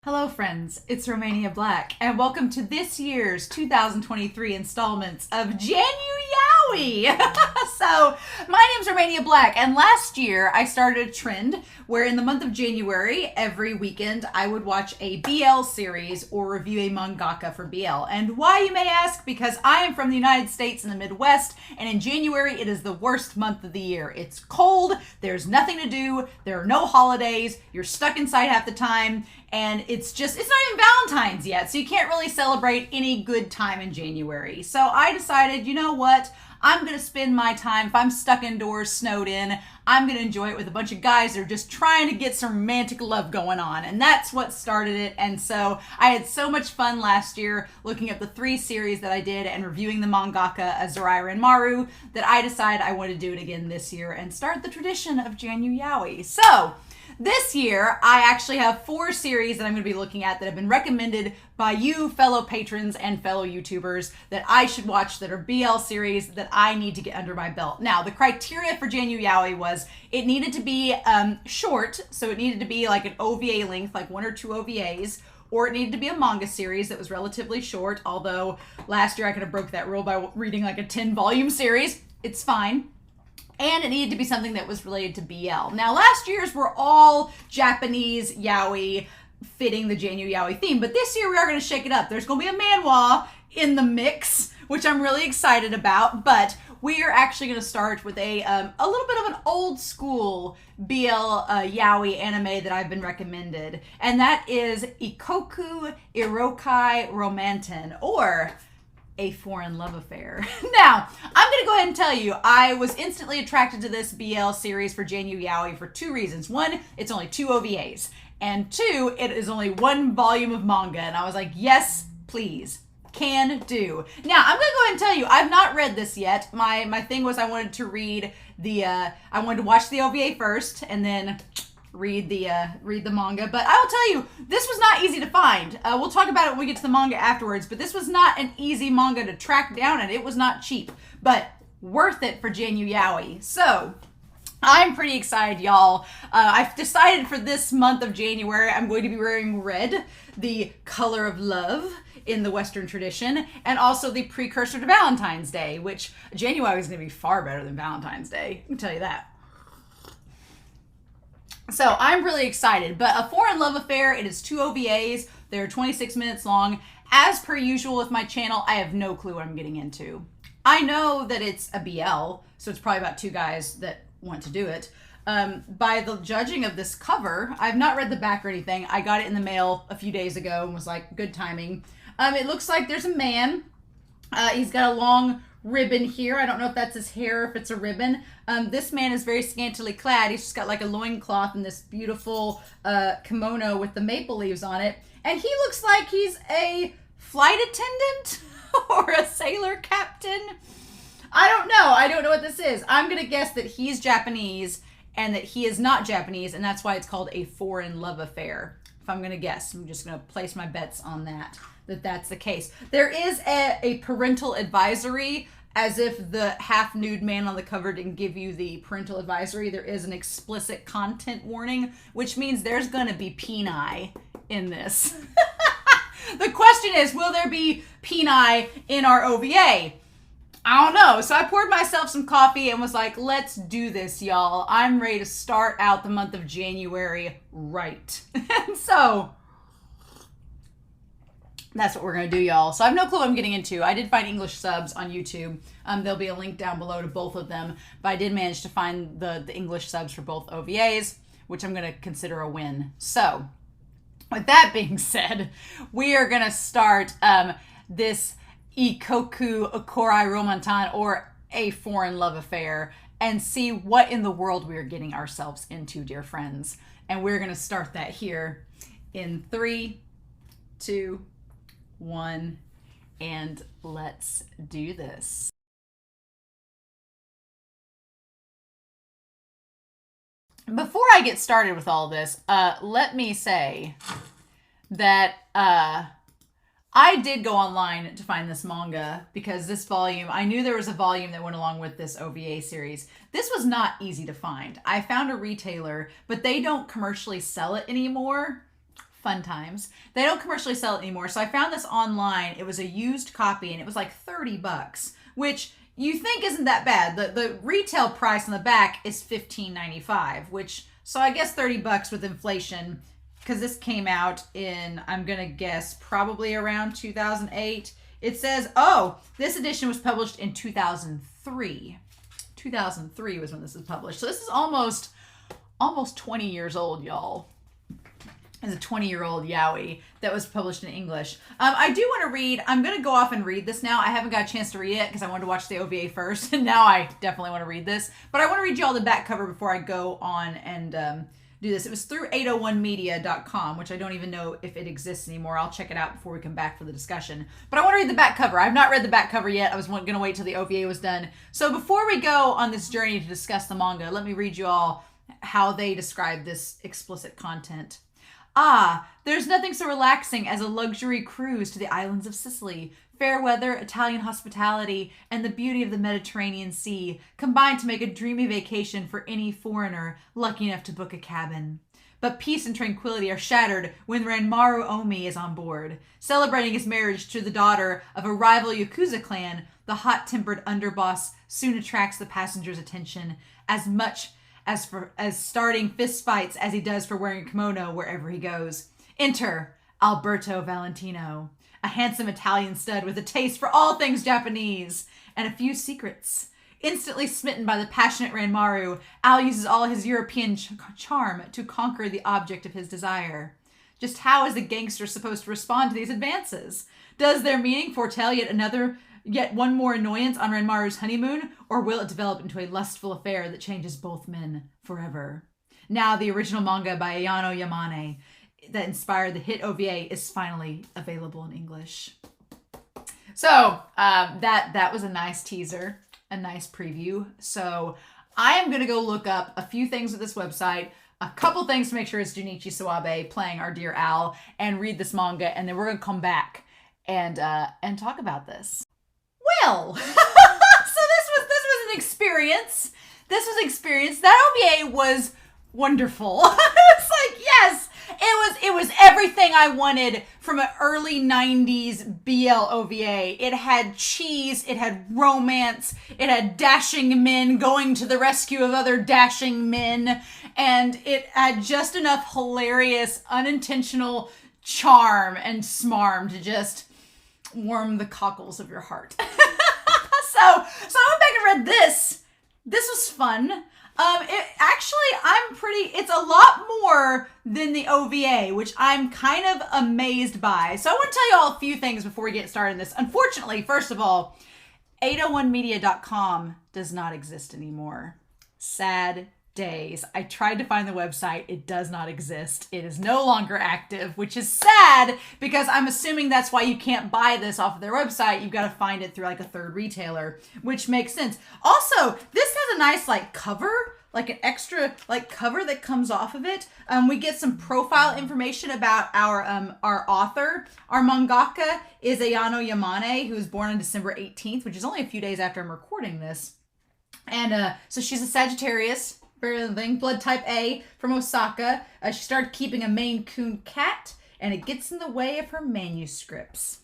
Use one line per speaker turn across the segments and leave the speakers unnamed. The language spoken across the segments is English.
Hello friends, it's Romania Black, and welcome to this year's 2023 installments of Januyaoi! So, my name's Romania Black, and last year I started a trend where in the month of January, every weekend, I would watch a BL series or review a mangaka for BL. And why, you may ask? Because I am from the United States in the Midwest, and in January it is the worst month of the year. It's cold, there's nothing to do, there are no holidays, you're stuck inside half the time, and it's not even Valentine's yet, so you can't really celebrate any good time in January. So I decided, you know what? I'm going to spend my time, if I'm stuck indoors, snowed in, I'm going to enjoy it with a bunch of guys that are just trying to get some romantic love going on. And that's what started it. And so I had so much fun last year looking at the 3 series that I did and reviewing the mangaka Azuraya and Maru that I decided I want to do it again this year and start the tradition of Januyaoi. So this year, I actually have 4 series that I'm going to be looking at that have been recommended by you fellow patrons and fellow YouTubers that I should watch that are BL series that I need to get under my belt. Now, the criteria for Januyaoi was it needed to be short, so it needed to be like an OVA length, like 1 or 2 OVAs, or it needed to be a manga series that was relatively short, although last year I could have broke that rule by reading like a 10-volume series. It's fine. And it needed to be something that was related to BL. Now, last year's were all Japanese yaoi fitting the Januyaoi theme, but this year we are going to shake it up. There's going to be a manhwa in the mix, which I'm really excited about, but we are actually going to start with a little bit of an old school BL yaoi anime that I've been recommended, and that is Ikoku Irokoi Ramantan, or A Foreign Love Affair. Now, I'm going to go ahead and tell you, I was instantly attracted to this BL series for Januyaoi for 2 reasons. 1, it's only 2 OVAs. And 2, it is only 1 volume of manga. And I was like, yes, please. Can do. Now, I'm going to go ahead and tell you, I've not read this yet. My thing was I wanted to read I wanted to watch the OVA first and then read the manga, but I will tell you, this was not easy to find. We'll talk about it when we get to the manga afterwards, but this was not an easy manga to track down, and it was not cheap, but worth it for Januyaoi. So I'm pretty excited, y'all. I've decided for this month of January, I'm going to be wearing red, the color of love in the Western tradition, and also the precursor to Valentine's Day, which Januyaoi is going to be far better than Valentine's Day. I can tell you that. So I'm really excited, but A Foreign Love Affair, it is 2 OVAs. They're 26 minutes long. As per usual with my channel, I have no clue what I'm getting into. I know that it's a BL, so it's probably about 2 guys that want to do it. By the judging of this cover, I've not read the back or anything. I got it in the mail a few days ago and was like, good timing. It looks like there's a man. He's got a long ribbon here. I don't know if that's his hair, if it's a ribbon. This man is very scantily clad. He's just got like a loincloth and this beautiful kimono with the maple leaves on it. And he looks like he's a flight attendant or a sailor captain. I don't know. I don't know what this is. I'm going to guess that he's Japanese and that he is not Japanese, and that's why it's called A Foreign Love Affair. If I'm going to guess, I'm just going to place my bets on that's the case. There is a parental advisory, as if the half-nude man on the cover didn't give you the parental advisory. There is an explicit content warning, which means there's going to be peni in this. The question is, will there be peni in our OVA? I don't know. So I poured myself some coffee and was like, let's do this, y'all. I'm ready to start out the month of January right. And so that's what we're going to do, y'all. So I have no clue what I'm getting into. I did find English subs on YouTube. There'll be a link down below to both of them. But I did manage to find the English subs for both OVAs, which I'm going to consider a win. So with that being said, we are going to start this Ikoku Irokoi Ramantan, or A Foreign Love Affair, and see what in the world we are getting ourselves into, dear friends. And we're going to start that here in 3, 2, 1, and let's do this. Before I get started with all this, let me say that I did go online to find this manga because this volume, I knew there was a volume that went along with this OVA series. This was not easy to find. I found a retailer, but they don't commercially sell it anymore. Fun times. They don't commercially sell it anymore. So I found this online. It was a used copy and it was like $30, which you think isn't that bad. The retail price on the back is $15.95, which, so I guess $30 with inflation, because this came out in, I'm going to guess, probably around 2008. It says, oh, this edition was published in 2003. 2003 was when this was published. So this is almost 20 years old, y'all. It's a 20-year-old yaoi that was published in English. I do want to read, I'm going to go off and read this now. I haven't got a chance to read it because I wanted to watch the OVA first, and now I definitely want to read this. But I want to read you all the back cover before I go on and do this. It was through 801media.com, which I don't even know if it exists anymore. I'll check it out before we come back for the discussion. But I want to read the back cover. I've not read the back cover yet. I was going to wait till the OVA was done. So before we go on this journey to discuss the manga, let me read you all how they describe this explicit content. Ah, there's nothing so relaxing as a luxury cruise to the islands of Sicily. Fair weather, Italian hospitality, and the beauty of the Mediterranean Sea combine to make a dreamy vacation for any foreigner lucky enough to book a cabin. But peace and tranquility are shattered when Ranmaru Omi is on board. Celebrating his marriage to the daughter of a rival Yakuza clan, the hot-tempered underboss soon attracts the passengers' attention as much as starting fistfights as he does for wearing a kimono wherever he goes. Enter Alberto Valentino, a handsome Italian stud with a taste for all things Japanese and a few secrets. Instantly smitten by the passionate Ranmaru, Al uses all his European charm to conquer the object of his desire. Just how is the gangster supposed to respond to these advances? Does their meeting foretell yet one more annoyance on Ranmaru's honeymoon, or will it develop into a lustful affair that changes both men forever? Now, the original manga by Ayano Yamane that inspired the hit OVA is finally available in English. So, that was a nice teaser, a nice preview. So, I am going to go look up a few things with this website, a couple things to make sure it's Junichi Suwabe playing our dear Al, and read this manga, and then we're going to come back and talk about this. Well, so this was an experience. That OVA was wonderful. It's like, yes, it was everything I wanted from an early 90s BL OVA. It had cheese, it had romance, it had dashing men going to the rescue of other dashing men, and it had just enough hilarious, unintentional charm and smarm to just warm the cockles of your heart. So I went back and read this. This was fun. It's a lot more than the OVA, which I'm kind of amazed by. So I want to tell you all a few things before we get started in this. Unfortunately, first of all, 801media.com does not exist anymore. Sad days. I tried to find the website. It does not exist. It is no longer active, which is sad because I'm assuming that's why you can't buy this off of their website. You've got to find it through like a third retailer, which makes sense. Also, this has a nice like cover, like an extra like cover that comes off of it. We get some profile information about our author. Our mangaka is Ayano Yamane, who was born on December 18th, which is only a few days after I'm recording this. And so she's a Sagittarius, blood type A from Osaka. She started keeping a Maine Coon cat, and it gets in the way of her manuscripts.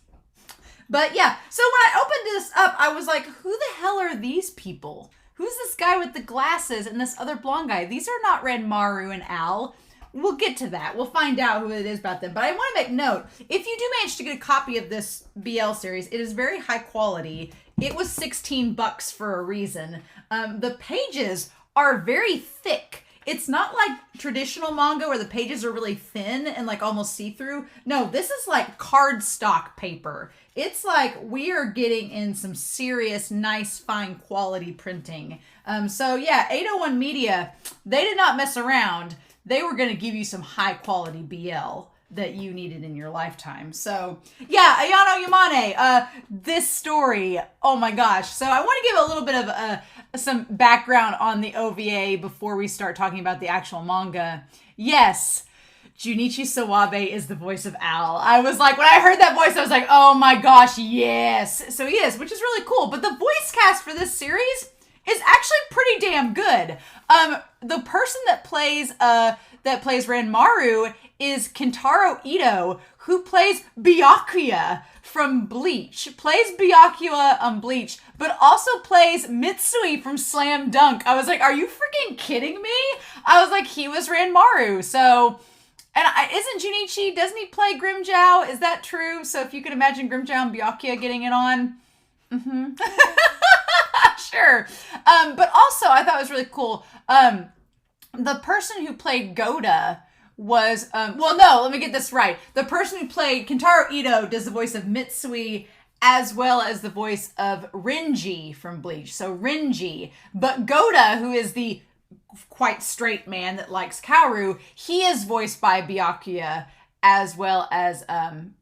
But yeah, so when I opened this up, I was like, who the hell are these people? Who's this guy with the glasses and this other blonde guy? These are not Ranmaru and Al. We'll get to that. We'll find out who it is about them. But I want to make note, if you do manage to get a copy of this BL series, it is very high quality. It was $16 for a reason. The pages are very thick. It's not like traditional manga where the pages are really thin and like almost see-through. No, this is like cardstock paper. It's like we are getting in some serious, nice, fine quality printing. So yeah, 801 Media, they did not mess around. They were going to give you some high quality BL that you needed in your lifetime. So yeah, Ayano Yamane, this story, oh my gosh. So I want to give a little bit of some background on the OVA before we start talking about the actual manga. Yes, Junichi Suwabe is the voice of Al. I was like, when I heard that voice, I was like, oh my gosh, yes. So he is, which is really cool. But the voice cast for this series is actually pretty damn good. The person that plays Ranmaru is Kentaro Ito, who plays Byakuya from Bleach. Plays Byakuya on Bleach, but also plays Mitsui from Slam Dunk. I was like, are you freaking kidding me? I was like, he was Ranmaru. So, and isn't Junichi, doesn't he play Grimmjow? Is that true? So if you could imagine Grimmjow and Byakuya getting it on. Sure. But also, I thought it was really cool. The person who played Goda was, let me get this right. The person who played Kentaro Ito does the voice of Mitsui as well as the voice of Renji from Bleach. So Renji. But Goda, who is the quite straight man that likes Kaoru, he is voiced by Byakuya as well as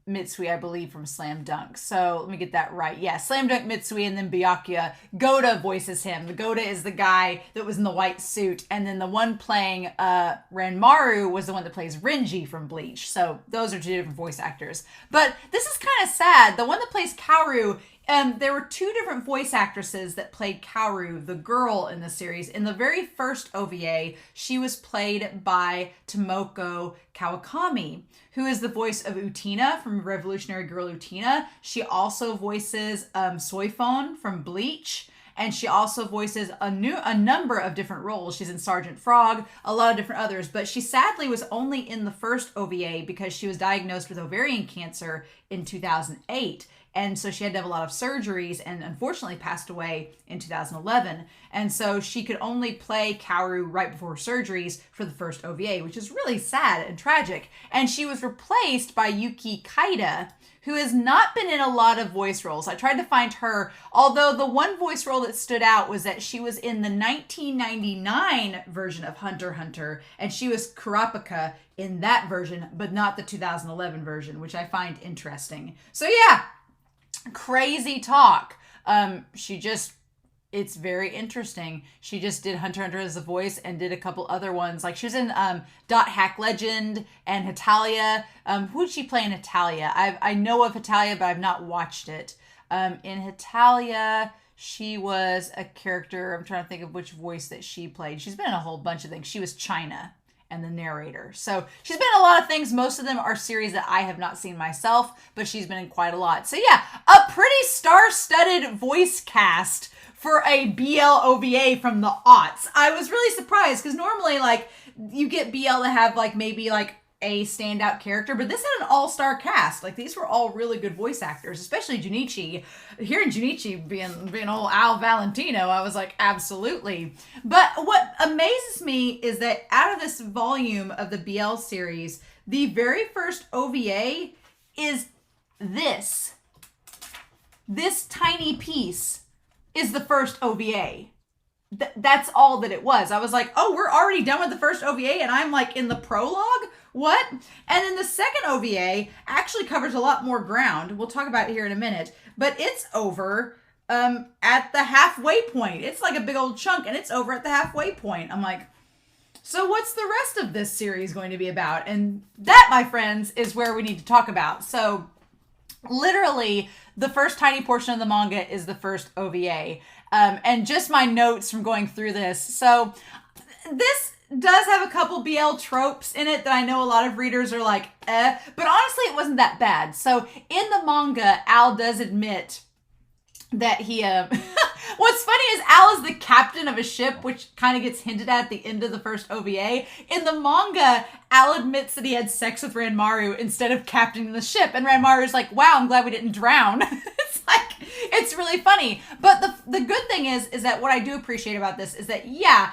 Mitsui, I believe, from Slam Dunk. So let me get that right. Yeah, Slam Dunk, Mitsui, and then Byakuya. Goda voices him. The Goda is the guy that was in the white suit. And then the one playing Ranmaru was the one that plays Renji from Bleach. So those are two different voice actors. But this is kind of sad. The one that plays Kaoru, there were two different voice actresses that played Kaoru, the girl in the series. In the very first OVA, she was played by Tomoko Kawakami, who is the voice of Utina from Revolutionary Girl Utina. She also voices Soifon from Bleach. And she also voices a number of different roles. She's in Sergeant Frog, a lot of different others. But she sadly was only in the first OVA because she was diagnosed with ovarian cancer in 2008. And so she had to have a lot of surgeries and unfortunately passed away in 2011. And so she could only play Kaoru right before surgeries for the first OVA, which is really sad and tragic. And she was replaced by Yuki Kaida, who has not been in a lot of voice roles. I tried to find her, although the one voice role that stood out was that she was in the 1999 version of Hunter x Hunter, and she was Kurapika in that version, but not the 2011 version, which I find interesting. So yeah, crazy talk. It's very interesting. She just did Hunter x Hunter as a voice and did a couple other ones. Like she was in Dot Hack Legend and Hetalia. Who did she play in Hetalia? I know of Hetalia, but I've not watched it. In Hetalia, she was a character. I'm trying to think of which voice that she played. She's been in a whole bunch of things. She was China and the narrator. So she's been in a lot of things. Most of them are series that I have not seen myself, but she's been in quite a lot. So yeah, a pretty star-studded voice cast for a BL OVA from the aughts. I was really surprised because normally like you get BL to have like maybe like a standout character, but this had an all-star cast. Like these were all really good voice actors, especially Junichi. Hearing Junichi being old Al Valentino, I was like, absolutely. But what amazes me is that out of this volume of the BL series, the very first OVA is this. This tiny piece is the first OVA. That's all that it was. I was like, oh, we're already done with the first OVA and I'm like in the prologue? What? And then the second OVA actually covers a lot more ground. We'll talk about it here in a minute. But it's over at the halfway point. It's like a big old chunk and it's over at the halfway point. I'm like, so what's the rest of this series going to be about? And that, my friends, is where we need to talk about. So literally, the first tiny portion of the manga is the first OVA. And just my notes from going through this. So this does have a couple BL tropes in it that I know a lot of readers are like, but honestly, it wasn't that bad. So in the manga, Al does admit that he, what's funny is Al is the captain of a ship, which kind of gets hinted at the end of the first OVA. In the manga, Al admits that he had sex with Ranmaru instead of captaining the ship. And Ranmaru's like, wow, I'm glad we didn't drown. It's like, it's really funny. But the good thing is that what I do appreciate about this is that, yeah,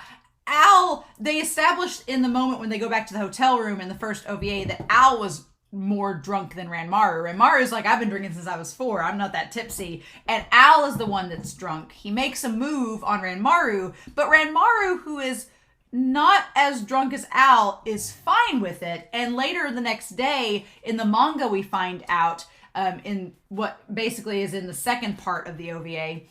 Al, they established in the moment when they go back to the hotel room in the first OVA that Al was more drunk than Ranmaru. Ranmaru's like, I've been drinking since I was 4. I'm not that tipsy. And Al is the one that's drunk. He makes a move on Ranmaru, but Ranmaru, who is not as drunk as Al, is fine with it. And later the next day in the manga, we find out in what basically is in the second part of the OVA,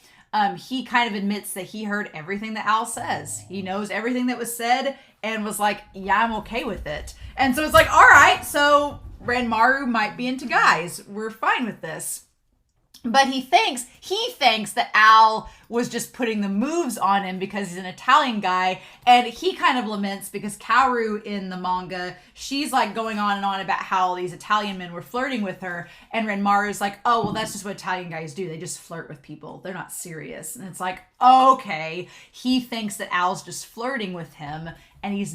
he kind of admits that he heard everything that Al says. He knows everything that was said and was like, yeah, I'm okay with it. And so it's like, all right, so Ranmaru might be into guys. We're fine with this. But he thinks that Al was just putting the moves on him because he's an Italian guy. And he kind of laments because Kaoru in the manga, she's like going on and on about how these Italian men were flirting with her. And Renmaru's like, oh, well, that's just what Italian guys do. They just flirt with people. They're not serious. And it's like, okay. He thinks that Al's just flirting with him and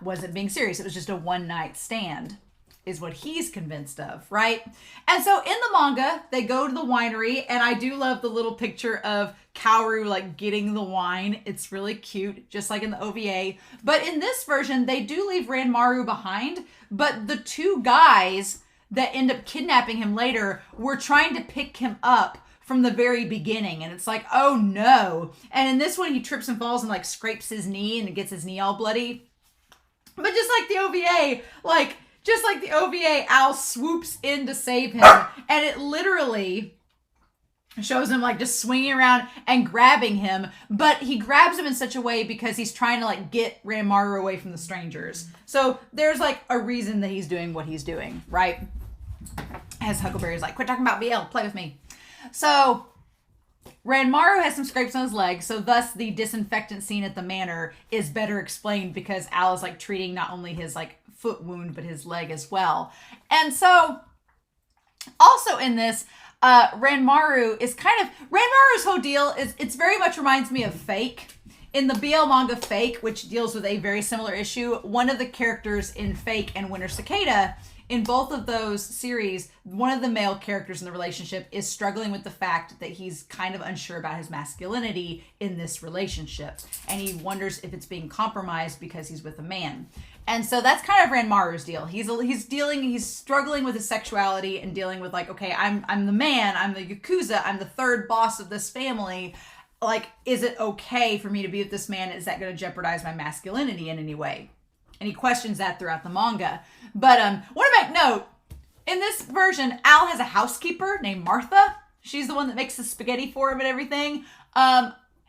wasn't being serious. It was just a one-night stand, is what he's convinced of, right? And so in the manga, they go to the winery, and I do love the little picture of Kaoru like getting the wine. It's really cute, just like in the OVA. But in this version, they do leave Ranmaru behind, but the two guys that end up kidnapping him later were trying to pick him up from the very beginning, and it's like, oh no. And in this one, he trips and falls and like scrapes his knee and gets his knee all bloody. But just like the OVA, Al swoops in to save him, and it literally shows him like just swinging around and grabbing him, but he grabs him in such a way because he's trying to like get Ranmaru away from the strangers. So there's like a reason that he's doing what he's doing, right? As Huckleberry's like, quit talking about BL, play with me. So Ranmaru has some scrapes on his leg, so thus the disinfectant scene at the manor is better explained because Al is like treating not only his like foot wound, but his leg as well. And so also in this, Ranmaru's whole deal is, it's very much reminds me of Fake. In the BL manga Fake, which deals with a very similar issue, one of the characters in Fake and Winter Cicada, in both of those series, one of the male characters in the relationship is struggling with the fact that he's kind of unsure about his masculinity in this relationship. And he wonders if it's being compromised because he's with a man. And so that's kind of Ranmaru's deal. He's struggling with his sexuality and dealing with like, okay, I'm the man, I'm the Yakuza, I'm the third boss of this family. Like, is it okay for me to be with this man? Is that going to jeopardize my masculinity in any way? And he questions that throughout the manga. But want to make note, in this version, Al has a housekeeper named Martha. She's the one that makes the spaghetti for him and everything.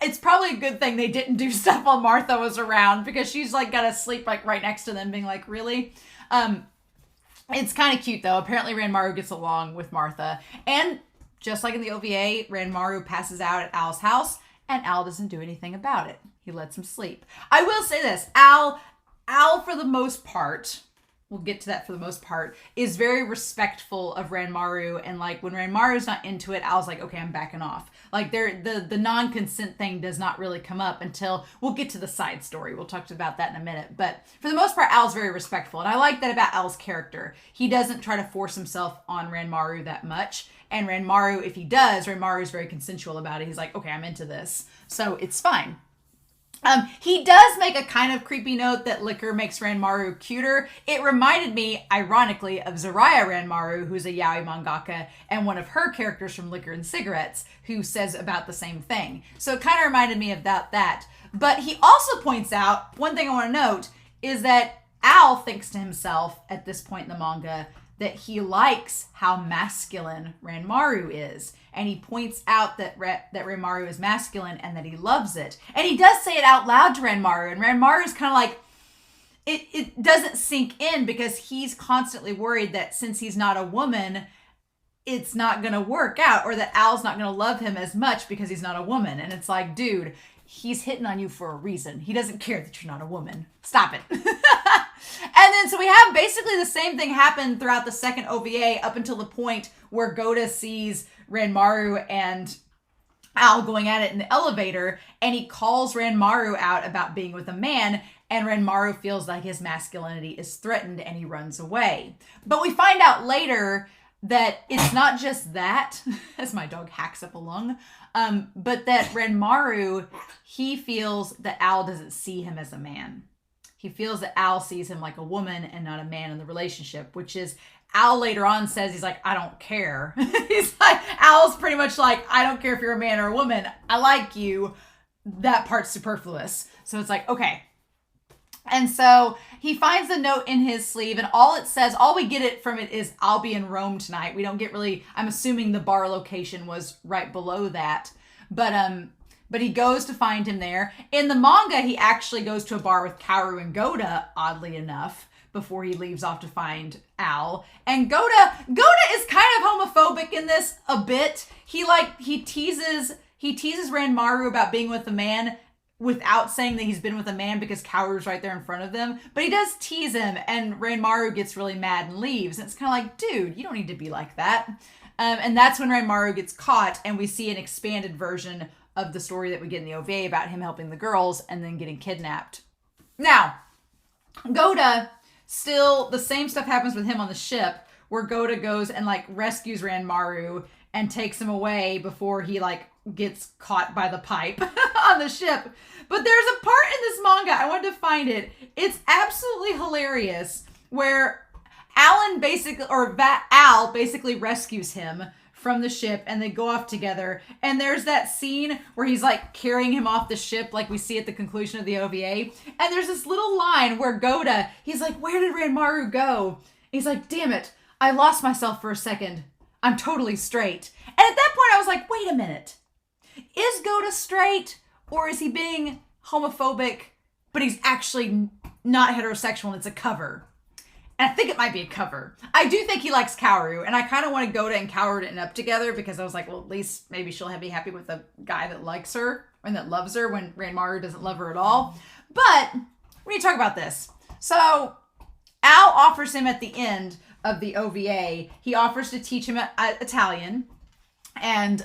It's probably a good thing they didn't do stuff while Martha was around, because she's like got to sleep like right next to them, being like, really? It's kind of cute though. Apparently Ranmaru gets along with Martha. And just like in the OVA, Ranmaru passes out at Al's house and Al doesn't do anything about it. He lets him sleep. I will say this, Al for the most part, we'll get to that for the most part, is very respectful of Ranmaru, and like when Ranmaru's not into it, Al's like, okay, I'm backing off. Like the non-consent thing does not really come up until we'll get to the side story. We'll talk about that in a minute. But for the most part, Al's very respectful. And I like that about Al's character. He doesn't try to force himself on Ranmaru that much. And Ranmaru, if he does, Ranmaru is very consensual about it. He's like, okay, I'm into this. So it's fine. He does make a kind of creepy note that liquor makes Ranmaru cuter. It reminded me, ironically, of Zaraya Ranmaru, who's a yaoi mangaka, and one of her characters from Liquor and Cigarettes, who says about the same thing. So it kind of reminded me of that. But he also points out, one thing I want to note, is that Al thinks to himself at this point in the manga that he likes how masculine Ranmaru is. And he points out that Ranmaru is masculine and that he loves it. And he does say it out loud to Ranmaru. And Ranmaru is kind of like, it doesn't sink in because he's constantly worried that since he's not a woman, it's not going to work out, or that Al's not going to love him as much because he's not a woman. And it's like, dude, he's hitting on you for a reason. He doesn't care that you're not a woman. Stop it. And then so we have basically the same thing happen throughout the second OVA up until the point where Goda sees Ranmaru and Al going at it in the elevator, and he calls Ranmaru out about being with a man, and Ranmaru feels like his masculinity is threatened and he runs away. But we find out later that it's not just that, as my dog hacks up a lung, but that Ranmaru, he feels that Al doesn't see him as a man. He feels that Al sees him like a woman and not a man in the relationship, which is, Al later on says, he's like, I don't care. He's like, Al's pretty much like, I don't care if you're a man or a woman. I like you. That part's superfluous. So it's like, okay. And so he finds the note in his sleeve, and all it says, all we get it from it is, I'll be in Rome tonight. We don't get really, I'm assuming the bar location was right below that. But he goes to find him there. In the manga, he actually goes to a bar with Kaoru and Goda, oddly enough, before he leaves off to find Al. And Goda is kind of homophobic in this a bit. he teases Ranmaru about being with a man without saying that he's been with a man because Kaoru's right there in front of them. But he does tease him, and Ranmaru gets really mad and leaves. And it's kind of like, dude, you don't need to be like that. And that's when Ranmaru gets caught, and we see an expanded version of the story that we get in the OVA about him helping the girls and then getting kidnapped. Now, Goda, still the same stuff happens with him on the ship, where Goda goes and like rescues Ranmaru and takes him away before he like gets caught by the pipe on the ship. But there's a part in this manga, I wanted to find it. It's absolutely hilarious, where Al basically rescues him from the ship, and they go off together. And there's that scene where he's like carrying him off the ship, like we see at the conclusion of the OVA. And there's this little line where Goda, he's like, where did Ranmaru go? He's like, damn it, I lost myself for a second. I'm totally straight. And at that point I was like, wait a minute. Is Goda straight, or is he being homophobic, but he's actually not heterosexual and it's a cover? And I think it might be a cover. I do think he likes Kaoru, and I kind of want Goda and Kaoru to end up together, because I was like, well, at least maybe she'll be happy with a guy that likes her and that loves her when Ranmaru doesn't love her at all. But we need to talk about this. So Al offers him at the end of the OVA, he offers to teach him Italian. And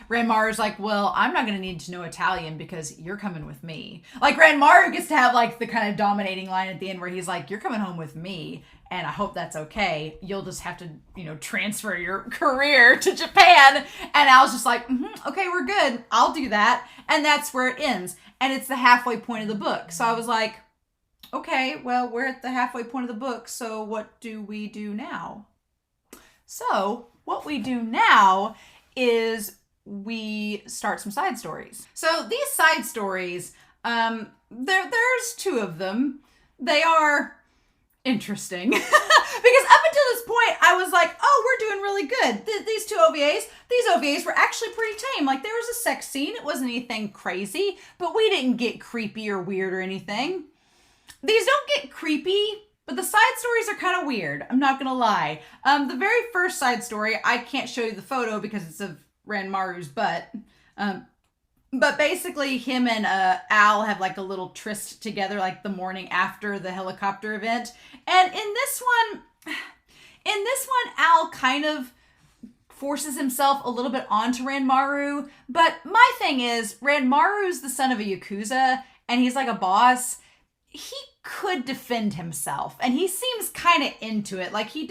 Ranmaru's like, well, I'm not going to need to know Italian because you're coming with me. Like, Ranmaru gets to have like the kind of dominating line at the end where he's like, you're coming home with me, and I hope that's okay. You'll just have to, transfer your career to Japan. And Al's just like, okay, we're good. I'll do that. And that's where it ends. And it's the halfway point of the book. So I was like, okay, well, we're at the halfway point of the book. So what do we do now? So what we do now is we start some side stories. So these side stories, there's two of them. They are interesting because up until this point, I was like, oh, we're doing really good. These OVAs were actually pretty tame. Like, there was a sex scene. It wasn't anything crazy, but we didn't get creepy or weird or anything. These don't get creepy, but the side stories are kind of weird. I'm not going to lie. The very first side story, I can't show you the photo because it's of Ranmaru's butt. But basically him and Al have like a little tryst together like the morning after the helicopter event. And in this one, Al kind of forces himself a little bit onto Ranmaru. But my thing is, Ranmaru's the son of a Yakuza, and he's like a boss. He could defend himself, and he seems kind of into it. Like, he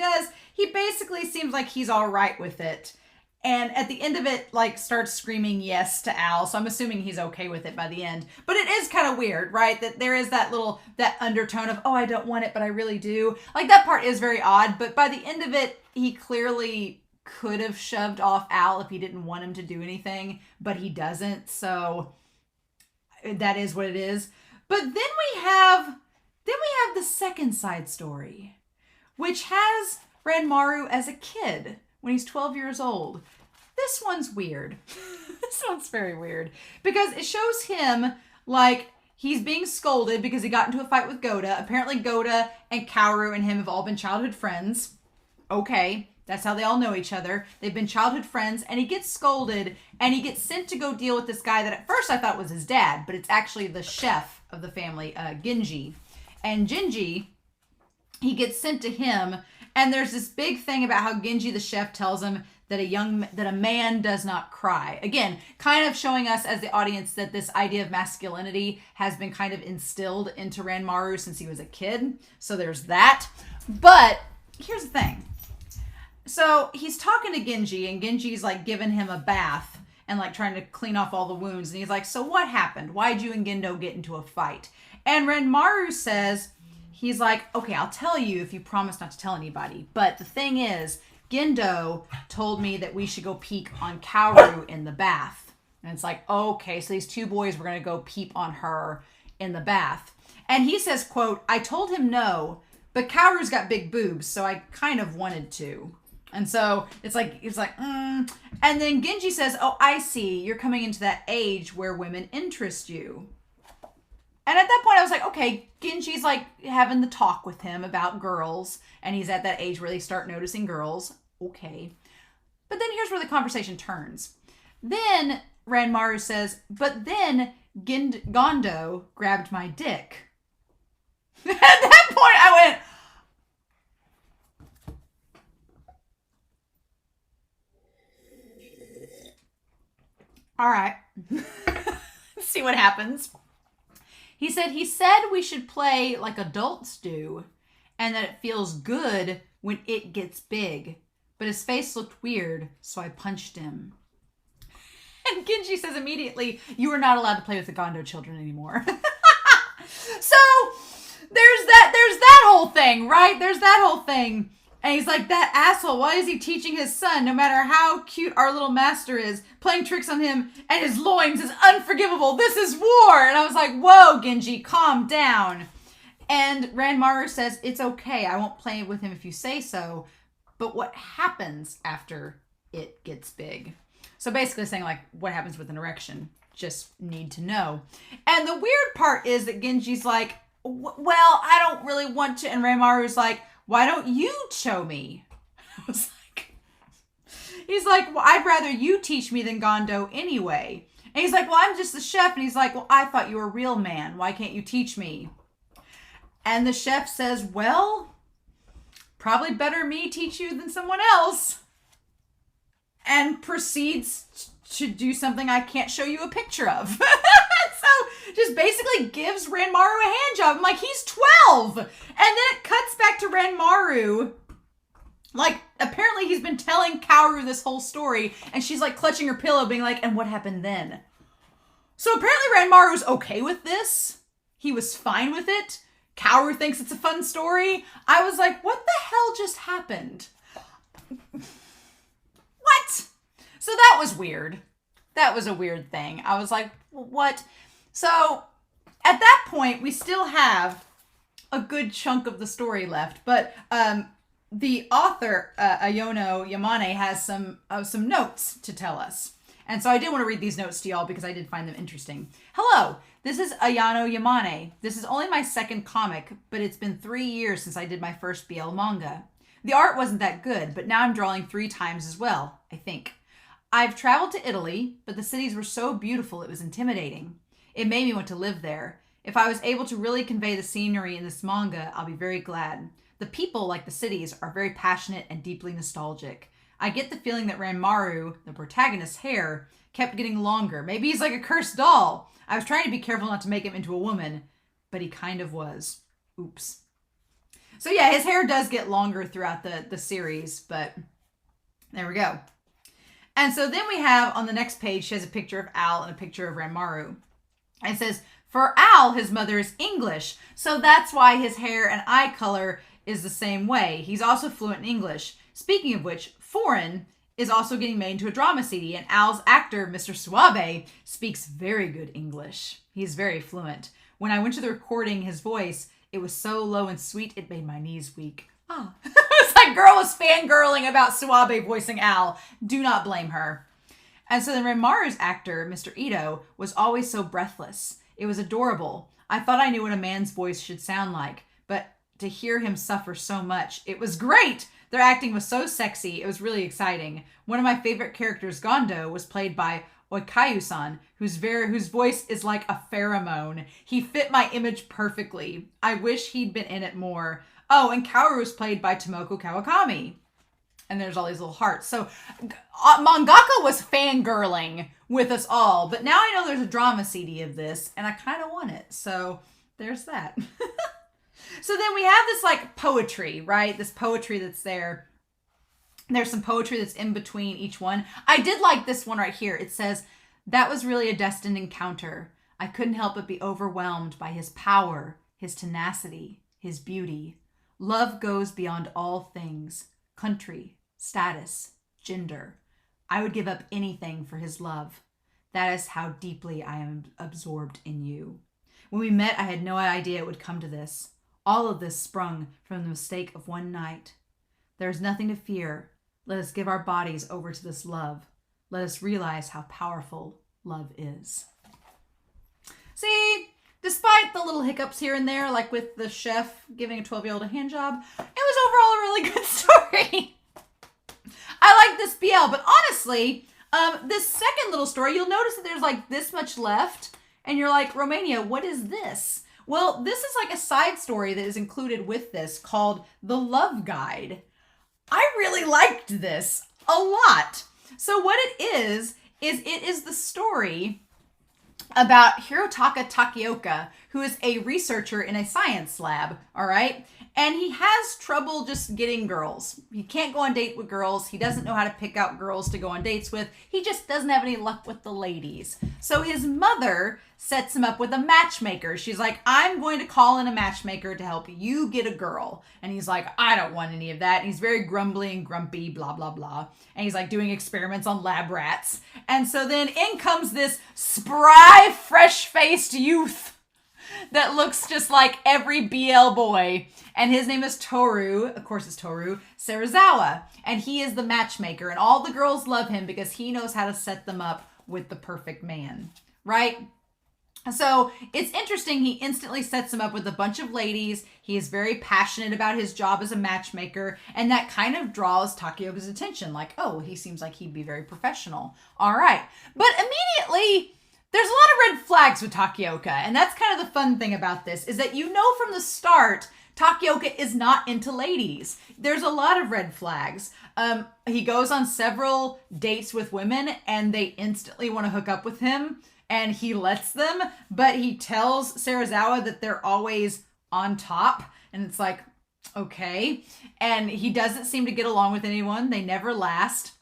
basically seems like he's all right with it. And at the end of it, like, starts screaming yes to Al. So I'm assuming he's okay with it by the end. But it is kind of weird, right? That there is that undertone of, oh, I don't want it, but I really do. Like, that part is very odd. But by the end of it, he clearly could have shoved off Al if he didn't want him to do anything, but he doesn't. So that is what it is. But then we have the second side story, which has Ranmaru as a kid when he's 12 years old. This one's weird. This one's very weird because it shows him like he's being scolded because he got into a fight with Goda. Apparently Goda and Kaoru and him have all been childhood friends. Okay, that's how they all know each other. They've been childhood friends, and he gets scolded, and he gets sent to go deal with this guy that at first I thought was his dad, but it's actually the chef of the family, Genji. And Genji, he gets sent to him, and there's this big thing about how Genji the chef tells him that a man does not cry. Again, kind of showing us as the audience that this idea of masculinity has been kind of instilled into Ranmaru since he was a kid. So there's that. But here's the thing. So he's talking to Genji, and Genji's like giving him a bath and like trying to clean off all the wounds. And he's like, so what happened? Why'd you and Gendo get into a fight? And Ranmaru says, he's like, okay, I'll tell you if you promise not to tell anybody. But the thing is, Gendo told me that we should go peek on Kaoru in the bath. And it's like, okay, so these two boys were going to go peep on her in the bath. And he says, quote, I told him no, but Kaoru's got big boobs, so I kind of wanted to. And so it's like, And then Genji says, oh, I see. You're coming into that age where women interest you. And at that point, I was like, okay, Genji's like having the talk with him about girls. And he's at that age where they start noticing girls. Okay. But then here's where the conversation turns. Then Ranmaru says, but then Gondo grabbed my dick. At that point, I went, all right. Let's see what happens. He said we should play like adults do, and that it feels good when it gets big. But his face looked weird, so I punched him. And Genji says immediately, you are not allowed to play with the Gondo children anymore. So there's that whole thing, right? There's that whole thing. And he's like, that asshole, why is he teaching his son, no matter how cute our little master is, playing tricks on him and his loins is unforgivable. This is war. And I was like, whoa, Genji, calm down. And Ranmaru says, it's okay. I won't play with him if you say so. But what happens after it gets big? So basically saying, like, what happens with an erection? Just need to know. And the weird part is that Genji's like, well, I don't really want to. And Ranmaru's like, why don't you show me? I was like, he's like, well, I'd rather you teach me than Gondo anyway. And he's like, well, I'm just the chef. And he's like, well, I thought you were a real man. Why can't you teach me? And the chef says, well, probably better me teach you than someone else. And proceeds to do something I can't show you a picture of. So just basically gives Ranmaru a hand job. I'm like, he's 12. And then it cuts back to Ranmaru. Like, apparently he's been telling Kaoru this whole story. And she's like clutching her pillow being like, and what happened then? So apparently Ranmaru's okay with this. He was fine with it. Kaoru thinks it's a fun story. I was like, what the hell just happened? What? So that was weird. That was a weird thing. I was like, what? So at that point, we still have a good chunk of the story left. But the author, Ayano Yamane, has some notes to tell us. And so I did want to read these notes to y'all because I did find them interesting. Hello, this is Ayano Yamane. This is only my second comic, but it's been 3 years since I did my first BL manga. The art wasn't that good, but now I'm drawing 3 times as well, I think. I've traveled to Italy, but the cities were so beautiful it was intimidating. It made me want to live there. If I was able to really convey the scenery in this manga, I'll be very glad. The people, like the cities, are very passionate and deeply nostalgic. I get the feeling that Ranmaru, the protagonist's hair, kept getting longer. Maybe he's like a cursed doll. I was trying to be careful not to make him into a woman, but he kind of was. Oops. So yeah, his hair does get longer throughout the series, but there we go. And so then we have, on the next page, she has a picture of Al and a picture of Ranmaru. And it says, for Al, his mother is English, so that's why his hair and eye color is the same way. He's also fluent in English. Speaking of which, Foreign is also getting made into a drama CD, and Al's actor, Mr. Suwabe, speaks very good English. He's very fluent. When I went to the recording, his voice, it was so low and sweet, it made my knees weak. Ah. It's like girl was fangirling about Suwabe voicing Al. Do not blame her. And so then Ranmaru's actor, Mr. Ito, was always so breathless. It was adorable. I thought I knew what a man's voice should sound like, but to hear him suffer so much, it was great. Their acting was so sexy. It was really exciting. One of my favorite characters, Gondo, was played by Oikayu-san, whose voice is like a pheromone. He fit my image perfectly. I wish he'd been in it more. Oh, and Kaoru was played by Tomoko Kawakami. And there's all these little hearts. So mangaka was fangirling with us all. But now I know there's a drama CD of this, and I kind of want it. So there's that. So then we have this like poetry, right? This poetry that's there. There's some poetry that's in between each one. I did like this one right here. It says, that was really a destined encounter. I couldn't help but be overwhelmed by his power, his tenacity, his beauty. Love goes beyond all things, country, status, gender. I would give up anything for his love. That is how deeply I am absorbed in you. When we met, I had no idea it would come to this. All of this sprung from the mistake of one night. There is nothing to fear. Let us give our bodies over to this love. Let us realize how powerful love is. See, despite the little hiccups here and there, like with the chef giving a 12-year-old a hand job, it was overall a really good story. I like this BL, but honestly, This second little story, you'll notice that there's like this much left. And you're like, Romania, what is this? Well, this is like a side story that is included with this called The Love Guide. I really liked this a lot. So what it is it is the story about Hirotaka Takioka, who is a researcher in a science lab, all right? And he has trouble just getting girls. He can't go on date with girls. He doesn't know how to pick out girls to go on dates with. He just doesn't have any luck with the ladies. So his mother sets him up with a matchmaker. She's like, I'm going to call in a matchmaker to help you get a girl. And he's like, I don't want any of that. And he's very grumbly and grumpy, blah, blah, blah. And he's like doing experiments on lab rats. And so then in comes this spry, fresh-faced youth that looks just like every BL boy. And his name is Toru. Of course it's Toru Serizawa. And he is the matchmaker. And all the girls love him because he knows how to set them up with the perfect man. Right? So it's interesting. He instantly sets him up with a bunch of ladies. He is very passionate about his job as a matchmaker. And that kind of draws Takioka's attention. Like, oh, he seems like he'd be very professional. All right. But immediately, there's a lot of red flags with Takioka. And that's kind of the fun thing about this, is that you know from the start, Takioka is not into ladies. There's a lot of red flags. He goes on several dates with women and they instantly want to hook up with him. And he lets them, but he tells Serizawa that they're always on top. And it's like, okay. And he doesn't seem to get along with anyone. They never last.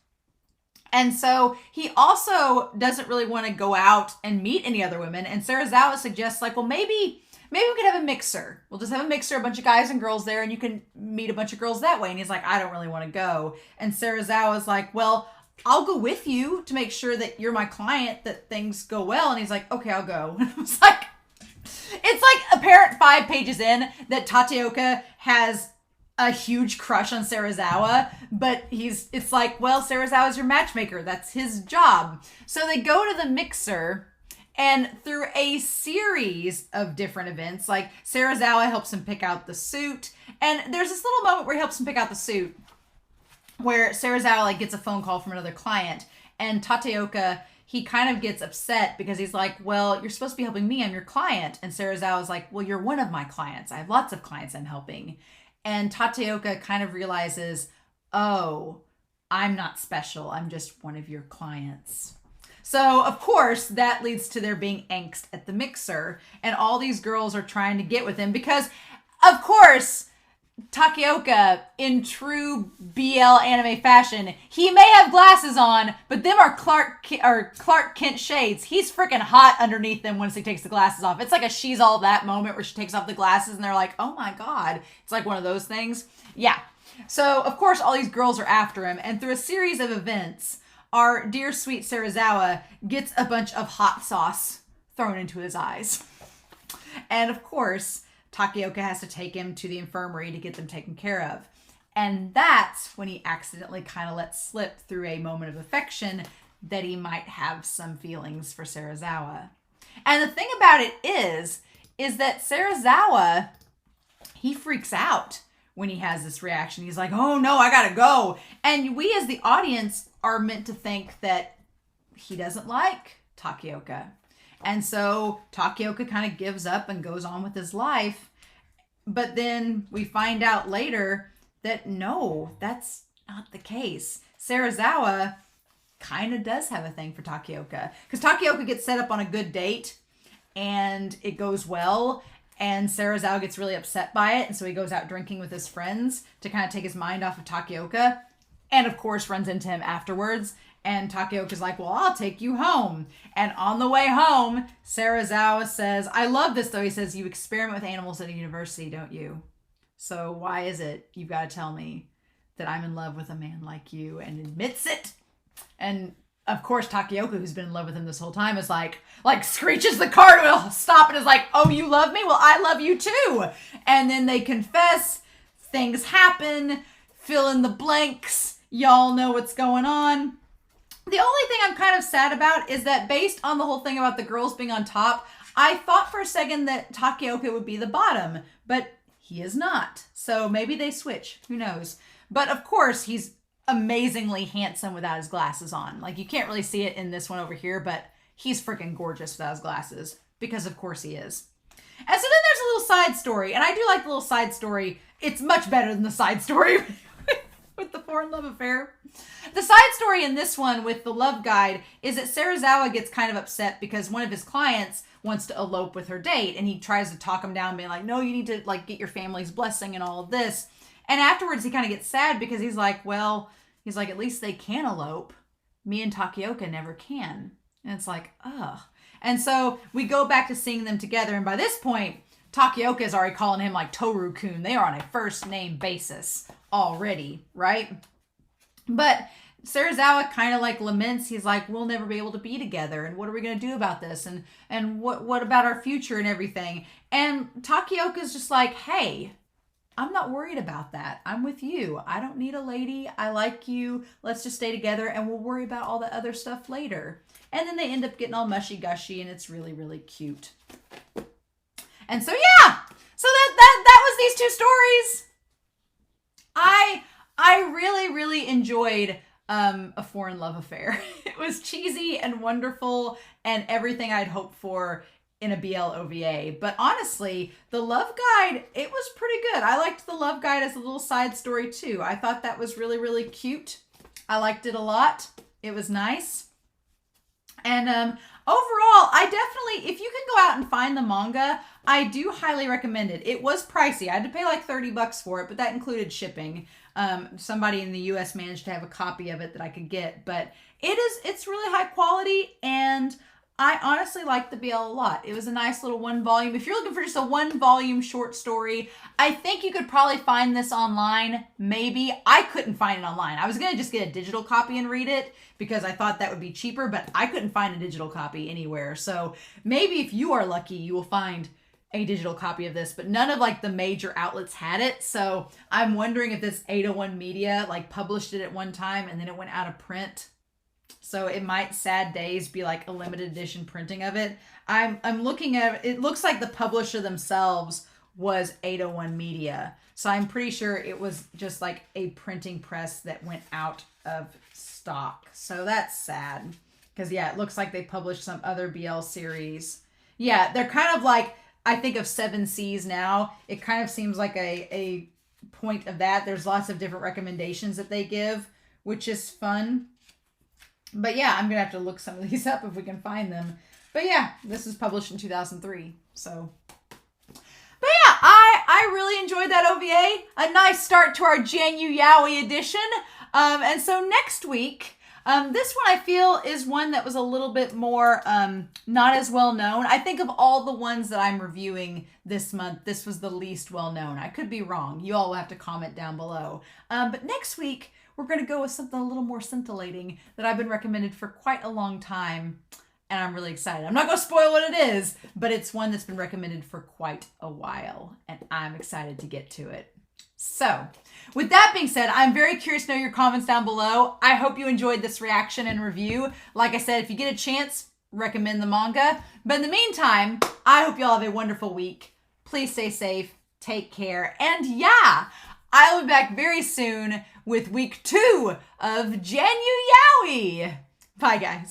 And so he also doesn't really want to go out and meet any other women. And Serizawa suggests like, well, maybe we could have a mixer. We'll just have a mixer, a bunch of guys and girls there, and you can meet a bunch of girls that way. And he's like, I don't really want to go. And Serizawa's like, well, I'll go with you to make sure that you're my client, that things go well. And he's like, okay, I'll go. It's like apparent 5 pages in that Takioka has a huge crush on Serizawa, but it's like, well, Serizawa's your matchmaker. That's his job. So they go to the mixer, and through a series of different events, like Serizawa helps him pick out the suit. And there's this little moment where he helps him pick out the suit, where Serizawa like gets a phone call from another client, and Takioka, he kind of gets upset because he's like, well, you're supposed to be helping me. I'm your client. And Serizawa's like, well, you're one of my clients. I have lots of clients I'm helping. And Takioka kind of realizes, oh, I'm not special. I'm just one of your clients. So, of course, that leads to there being angst at the mixer. And all these girls are trying to get with him because, of course, Takioka, in true BL anime fashion, he may have glasses on, but them are Clark Kent shades. He's freaking hot underneath them once he takes the glasses off. It's like a She's All That moment where she takes off the glasses and they're like, oh my God. It's like one of those things. Yeah. So, of course, all these girls are after him. And through a series of events, our dear sweet Serizawa gets a bunch of hot sauce thrown into his eyes. And, of course, Takioka has to take him to the infirmary to get them taken care of. And that's when he accidentally kind of lets slip through a moment of affection that he might have some feelings for Serizawa. And the thing about it is that Serizawa, he freaks out when he has this reaction. He's like, oh no, I gotta go. And we as the audience are meant to think that he doesn't like Takioka. And so Takioka kind of gives up and goes on with his life. But then we find out later that no, that's not the case. Serizawa kind of does have a thing for Takioka. Because Takioka gets set up on a good date and it goes well. And Serizawa gets really upset by it. And so he goes out drinking with his friends to kind of take his mind off of Takioka. And of course runs into him afterwards. And Takioka's like, well, I'll take you home. And on the way home, Serizawa says, I love this though. He says, you experiment with animals at a university, don't you? So why is it you've got to tell me that I'm in love with a man like you, and admits it? And of course, Takioka, who's been in love with him this whole time, is like screeches the car to a stop and is like, oh, you love me? Well, I love you too. And then they confess, things happen, fill in the blanks. Y'all know what's going on. The only thing I'm kind of sad about is that based on the whole thing about the girls being on top, I thought for a second that Takioka would be the bottom, but he is not. So maybe they switch. Who knows? But of course, he's amazingly handsome without his glasses on. Like, you can't really see it in this one over here, but he's freaking gorgeous without his glasses, because of course he is. And so then there's a little side story, and I do like the little side story. It's much better than the side story with the foreign love affair. The side story in this one with the love guide is that Serizawa gets kind of upset because one of his clients wants to elope with her date, and he tries to talk him down, being like, no, you need to like get your family's blessing and all of this. And afterwards he kind of gets sad because he's like, well, he's like, at least they can elope. Me and Takioka never can. And it's like, ugh. And so we go back to seeing them together, and by this point, Takioka is already calling him like Toru-kun. They are on a first name basis already, right? But Serizawa kind of like laments. He's like, we'll never be able to be together, and what are we going to do about this? And what about our future and everything? And Takioka's just like, hey, I'm not worried about that. I'm with you. I don't need a lady. I like you. Let's just stay together, and we'll worry about all the other stuff later. And then they end up getting all mushy-gushy, and it's really, really cute. And so, yeah. So that was these two stories. I really, really enjoyed A Foreign Love Affair. It was cheesy and wonderful and everything I'd hoped for in a BL OVA. But honestly, the love guide, it was pretty good. I liked the love guide as a little side story too. I thought that was really, really cute. I liked it a lot. It was nice. And overall, I definitely, if you can go out and find the manga, I do highly recommend it. It was pricey. I had to pay like $30 for it, but that included shipping. Somebody in the US managed to have a copy of it that I could get, but it's really high quality, and I honestly liked the BL a lot. It was a nice little one volume. If you're looking for just a one volume short story, I think you could probably find this online. Maybe. I couldn't find it online. I was going to just get a digital copy and read it because I thought that would be cheaper, but I couldn't find a digital copy anywhere. So maybe if you are lucky, you will find a digital copy of this, but none of like the major outlets had it. So I'm wondering if this 801 Media like published it at one time and then it went out of print. So it might, sad days, be like a limited edition printing of it. I'm looking at it. Looks like the publisher themselves was 801 Media. So I'm pretty sure it was just like a printing press that went out of stock. So that's sad. Because yeah, it looks like they published some other BL series. Yeah, they're kind of like, I think of Seven Seas now. It kind of seems like a point of that. There's lots of different recommendations that they give, which is fun. But yeah, I'm going to have to look some of these up if we can find them. But yeah, this is published in 2003. So, but yeah, I really enjoyed that OVA. A nice start to our Januyaoi edition. And so next week, this one I feel is one that was a little bit more not as well known. I think of all the ones that I'm reviewing this month, this was the least well known. I could be wrong. You all will have to comment down below. But next week, we're going to go with something a little more scintillating that I've been recommended for quite a long time, and I'm really excited. I'm not going to spoil what it is, but it's one that's been recommended for quite a while, and I'm excited to get to it. So, with that being said, I'm very curious to know your comments down below. I hope you enjoyed this reaction and review. Like I said, if you get a chance, recommend the manga. But in the meantime, I hope you all have a wonderful week. Please stay safe, take care, and yeah, I'll be back very soon with week 2 of Januyaoi. Bye, guys.